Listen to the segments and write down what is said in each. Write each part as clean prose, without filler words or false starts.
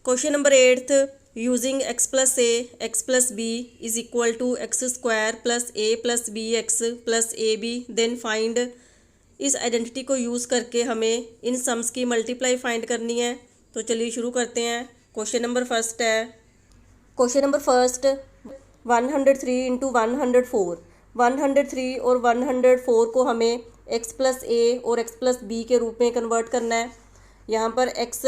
Question number 8th, using x plus a x plus b is equal to x square plus a plus b x plus a b then find. इस identity को use करके हमें इन sums की multiply find करनी है। तो चलिए शुरू करते हैं। क्वेश्चन नंबर फर्स्ट है, क्वेश्चन नंबर फर्स्ट 103 इंटू 104। 103 और 104 को हमें x प्लस ए और x प्लस बी के रूप में कन्वर्ट करना है। यहाँ पर x,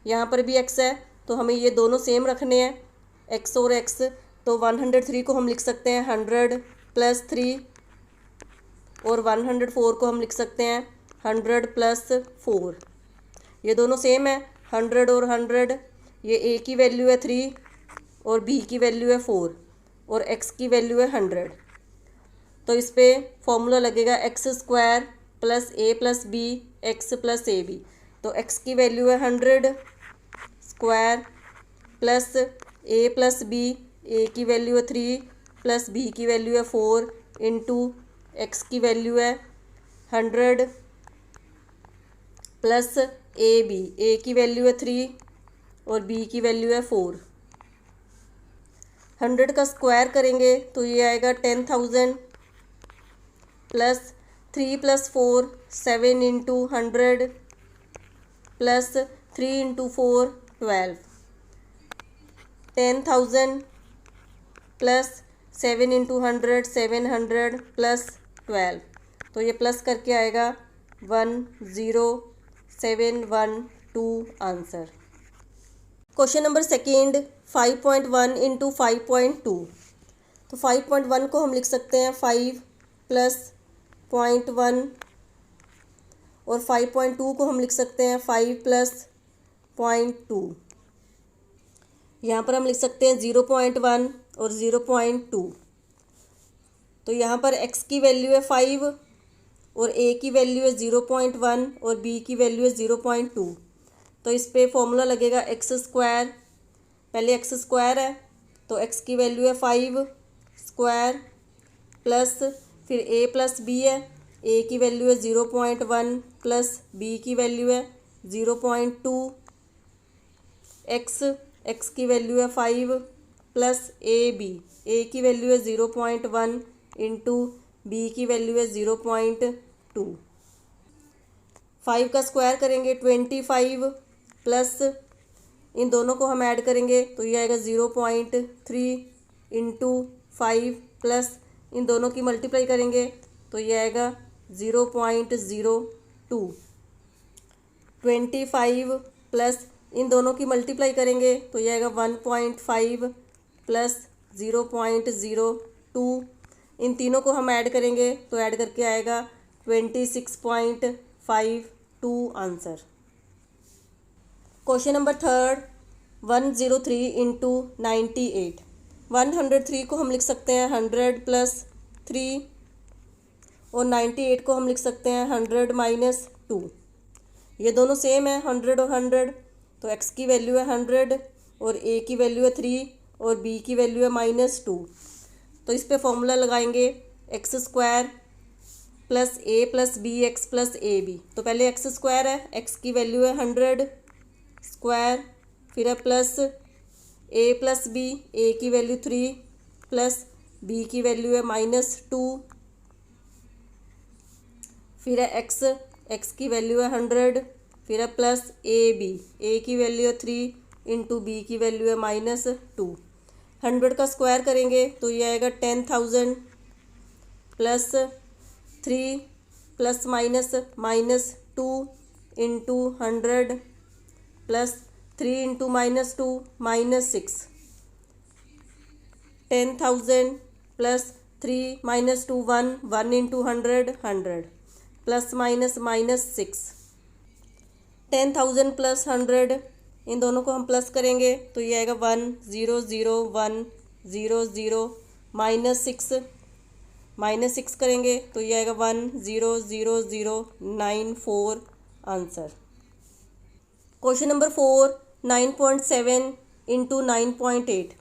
यहाँ पर भी x है, तो हमें ये दोनों सेम रखने हैं, x और x। तो 103 को हम लिख सकते हैं 100 प्लस 3 और 104 को हम लिख सकते हैं 100 प्लस 4। ये दोनों सेम है, 100 और 100। ये a की वैल्यू है 3 और b की वैल्यू है 4 और x की वैल्यू है 100। तो इस पे फॉर्मूला लगेगा x square plus a plus b x plus a b. तो x की वैल्यू है 100 square plus a plus b, a की वैल्यू है 3 प्लस बी की वैल्यू है 4 इंटू एक्स की वैल्यू है 100 प्लस ए की वैल्यू है 3 और बी की वैल्यू है 4। 100 का स्क्वायर करेंगे तो ये आएगा 10,000 plus 3 plus 4 7 into 100 plus 3 into 4 12। 10,000 plus 7 into 100 700 plus 12। तो ये प्लस करके आएगा 10712 answer. Question number second 5.1 into 5.2। तो 5.1 को हम लिख सकते हैं 5 प्लस 0.1 और 5.2 को हम लिख सकते हैं 5 प्लस 0.2। यहाँ पर हम लिख सकते हैं 0.1 और 0.2। तो यहाँ पर x की वैल्यू है 5 और a की वैल्यू है 0.1 और b की वैल्यू है 0.2। तो इस पे फॉर्मूला लगेगा एक्स स्क्वायर, पहले एक्स स्क्वायर है तो x की वैल्यू है 5 स्क्वायर प्लस फिर a प्लस b है, a की वैल्यू है 0.1 प्लस b की वैल्यू है 0.2। x की वैल्यू है 5 प्लस a की वैल्यू है 0.1 इंटू बी की वैल्यू है 0.2। 5 का स्क्वायर करेंगे 25 प्लस इन दोनों को हम ऐड करेंगे तो ये आएगा 0.3 इंटू 5 प्लस इन दोनों की मल्टीप्लाई करेंगे तो ये आएगा 0.02। 25 प्लस इन दोनों की मल्टीप्लाई करेंगे तो ये आएगा 1.5 प्लस 0.02। इन तीनों को हम ऐड करेंगे तो ऐड करके आएगा 26.52 answer. Question number third 103 into 98। 103 को हम लिख सकते हैं 100 प्लस 3 और 98 को हम लिख सकते हैं 100 माइनस 2। ये दोनों सेम है 100 और 100। तो x की वैल्यू है 100 और a की वैल्यू है 3 और b की वैल्यू है -2। तो इस पे फॉर्मूला लगाएंगे x square plus a plus b x plus a b. तो पहले एक्स स्क्वायर है, x की वैल्यू है 100 स्क्वायर फिर है plus a plus b, a की वैल्यू 3 प्लस b की वैल्यू है -2। फिर है x की वैल्यू है 100 फिर है प्लस a की वैल्यू है 3 इंटू बी की वैल्यू है -2। 100 का स्क्वायर करेंगे तो ये आएगा 10,000 plus 3 plus -2 into 100 plus 3 into -2 -6। 10,000 plus 3 -2 1 into 100 100 plus -6। 10,000 plus 100 इन दोनों को हम प्लस करेंगे तो ये आएगा 1,0,0,1,0,0 -6 करेंगे तो ये आएगा 1,0,0,094 आंसर। Question number 4 9.7 into 9.8।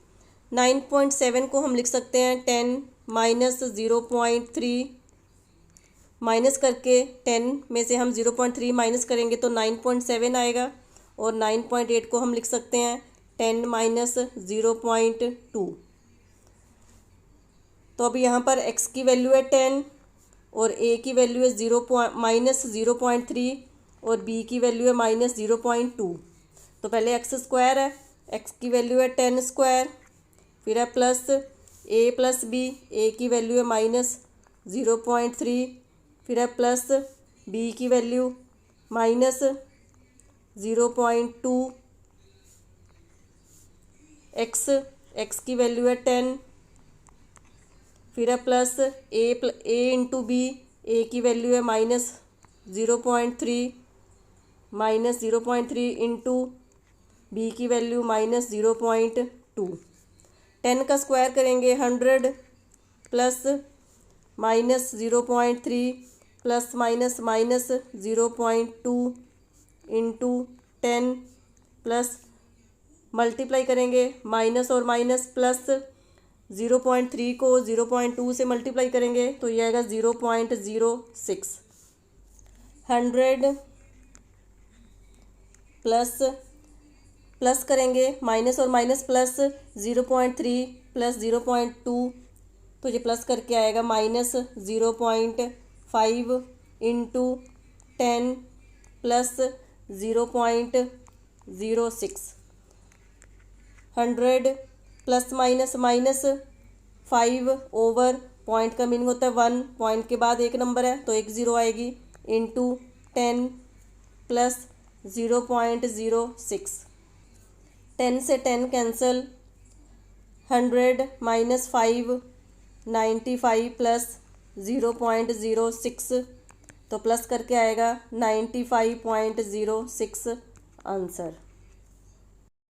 9.7 को हम लिख सकते हैं 10 माइनस 0.3 माइनस करके 10 में से हम 0.3 माइनस करेंगे तो 9.7 आएगा और 9.8 को हम लिख सकते हैं 10 माइनस 0.2। तो अब यहाँ पर x की वैल्यू है 10 और a की वैल्यू है माइनस 0.3 और b की वैल्यू है माइनस 0.2। तो पहले एक्स स्क्वायर है, x की वैल्यू है 10 स्क्वायर, फिर है plus a plus b, a की वैल्यू है माइनस 0.3, फिर है प्लस b की वैल्यू माइनस 0.2, x की वैल्यू है 10, फिर है plus a into b, a की वैल्यू है माइनस 0.3, माइनस 0.3 इंटू बी की वैल्यू माइनस 0.2। 10 का स्क्वायर करेंगे 100 plus minus 0.3 plus minus minus 0.2 into 10 plus multiply करेंगे माइनस और माइनस प्लस 0.3 को 0.2 से मल्टीप्लाई करेंगे तो ये आएगा 0.06। 100 प्लस करेंगे माइनस और माइनस प्लस 0.3 प्लस 0.2 तो ये प्लस करके आएगा minus 0.5 into 10 plus 0.06। 100 plus minus minus 5 over point का मीनिंग होता है 1, पॉइंट के बाद एक नंबर है तो एक ज़ीरो आएगी, इंटू 10 प्लस 0.06। 10 से 10 कैंसल, 100 माइनस 5 95 प्लस 0.06 तो प्लस करके आएगा 95.06 आंसर।